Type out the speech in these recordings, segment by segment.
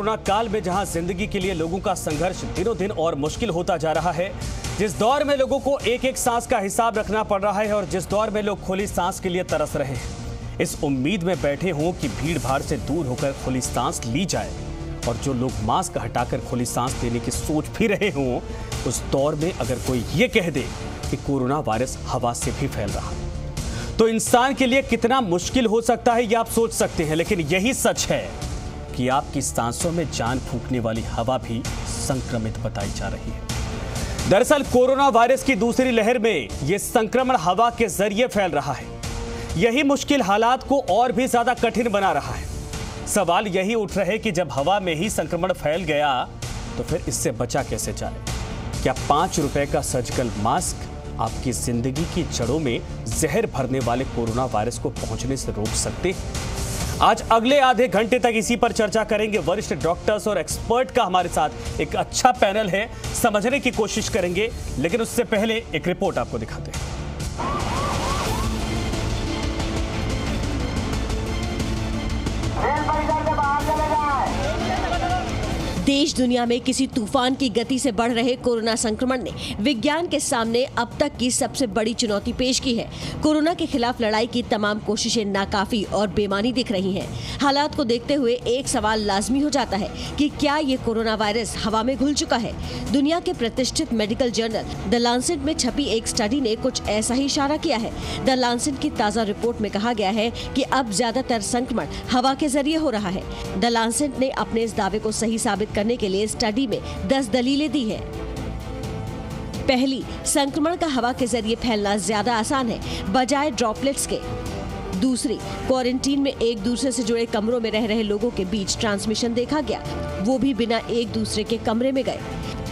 Corona काल में जहां जिंदगी के लिए लोगों का संघर्ष दिनों दिन और मुश्किल होता जा रहा है, जिस दौर में लोगों को एक एक सांस का हिसाब रखना पड़ रहा है और जिस दौर में लोग खुली सांस के लिए तरस रहे हैं, इस उम्मीद में बैठे हों कि भीड़ भाड़ से दूर होकर खुली सांस ली जाए और जो लोग मास्क हटाकर खुली सांस लेने की सोच भी रहे हों, उस दौर में अगर कोई ये कह दे कि कोरोना वायरस हवा से भी फैल रहा है तो इंसान के लिए कितना मुश्किल हो सकता है, ये आप सोच सकते हैं। लेकिन यही सच है कि आपकी सांसों में जान फूंकने वाली हवा भी संक्रमित बताई जा रही है। दरअसल कोरोना वायरस की दूसरी लहर में यह संक्रमण हवा के जरिए फैल रहा है। यही मुश्किल हालात को और भी ज्यादा कठिन बना रहा है। सवाल यही उठ रहे कि जब हवा में ही संक्रमण फैल गया तो फिर इससे बचा कैसे जाए? क्या 5 रुपए का सर्जिकल मास्क आपकी जिंदगी की जड़ों में जहर भरने वाले कोरोना वायरस को पहुंचने से रोक सकते हैं? आज अगले आधे घंटे तक इसी पर चर्चा करेंगे। वरिष्ठ डॉक्टर्स और एक्सपर्ट का हमारे साथ एक अच्छा पैनल है, समझने की कोशिश करेंगे। लेकिन उससे पहले एक रिपोर्ट आपको दिखाते हैं। देश दुनिया में किसी तूफान की गति से बढ़ रहे कोरोना संक्रमण ने विज्ञान के सामने अब तक की सबसे बड़ी चुनौती पेश की है। कोरोना के खिलाफ लड़ाई की तमाम कोशिशें नाकाफी और बेमानी दिख रही हैं। हालात को देखते हुए एक सवाल लाजमी हो जाता है कि क्या ये कोरोना वायरस हवा में घुल चुका है? दुनिया के प्रतिष्ठित मेडिकल जर्नल द लांसेट में छपी एक स्टडी ने कुछ ऐसा ही इशारा किया है। द लांसेट की ताजा रिपोर्ट में कहा गया है कि अब ज्यादातर संक्रमण हवा के जरिए हो रहा है। द लांसेट ने अपने इस दावे को सही साबित करने के लिए स्टडी में 10 दलीलें दी हैं। पहली, संक्रमण का हवा के जरिए फैलना ज्यादा आसान है बजाय ड्रॉपलेट्स के। दूसरी, क्वारंटीन में एक दूसरे से जुड़े कमरों में रह रहे लोगों के बीच ट्रांसमिशन देखा गया, वो भी बिना एक दूसरे के कमरे में गए।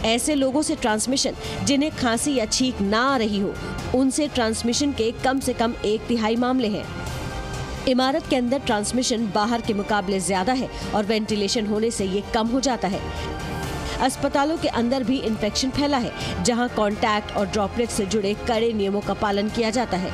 ऐसे लोगों से ट्रांसमिशन जिन्हें खांसी या छींक ना आ रही हो, उनसे ट्रांसमिशन के कम से कम 1/3 मामले हैं। इमारत के अंदर ट्रांसमिशन बाहर के मुकाबले ज्यादा है और वेंटिलेशन होने से ये कम हो जाता है। अस्पतालों के अंदर भी इन्फेक्शन फैला है, जहां कांटेक्ट और ड्रॉपलेट से जुड़े कड़े नियमों का पालन किया जाता है।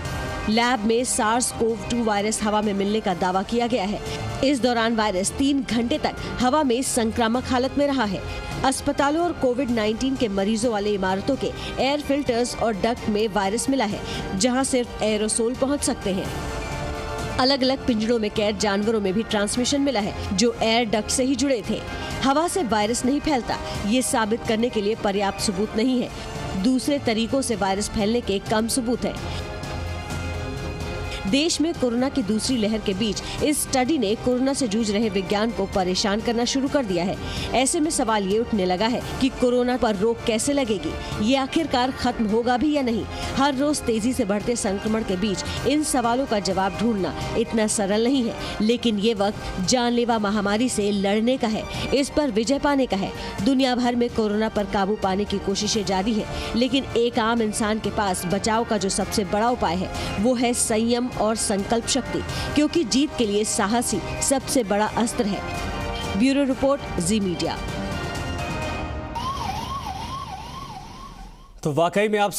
लैब में SARS-CoV-2 वायरस हवा में मिलने का दावा किया गया है। इस दौरान वायरस 3 घंटे तक हवा में संक्रामक हालत में रहा है। अस्पतालों और कोविड-19 के मरीजों वाले इमारतों के एयर फिल्टर्स और डक्ट में वायरस मिला है, जहाँ सिर्फ एरोसोल पहुँच सकते हैं। अलग अलग पिंजरों में कैद जानवरों में भी ट्रांसमिशन मिला है, जो एयर डक्ट से ही जुड़े थे। हवा से वायरस नहीं फैलता, ये साबित करने के लिए पर्याप्त सबूत नहीं है। दूसरे तरीकों से वायरस फैलने के कम सबूत हैं। देश में कोरोना की दूसरी लहर के बीच इस स्टडी ने कोरोना से जूझ रहे विज्ञान को परेशान करना शुरू कर दिया है। ऐसे में सवाल ये उठने लगा है कि कोरोना पर रोक कैसे लगेगी, ये आखिरकार खत्म होगा भी या नहीं। हर रोज तेजी से बढ़ते संक्रमण के बीच इन सवालों का जवाब ढूंढना इतना सरल नहीं है, लेकिन ये वक्त जानलेवा महामारी से लड़ने का है, इस पर विजय पाने का है। दुनिया भर में कोरोना पर काबू पाने की कोशिशें जारी है, लेकिन एक आम इंसान के पास बचाव का जो सबसे बड़ा उपाय है वो है संयम और संकल्प शक्ति, क्योंकि जीत के लिए साहस ही सबसे बड़ा अस्त्र है। ब्यूरो रिपोर्ट, जी मीडिया। तो वाकई में आप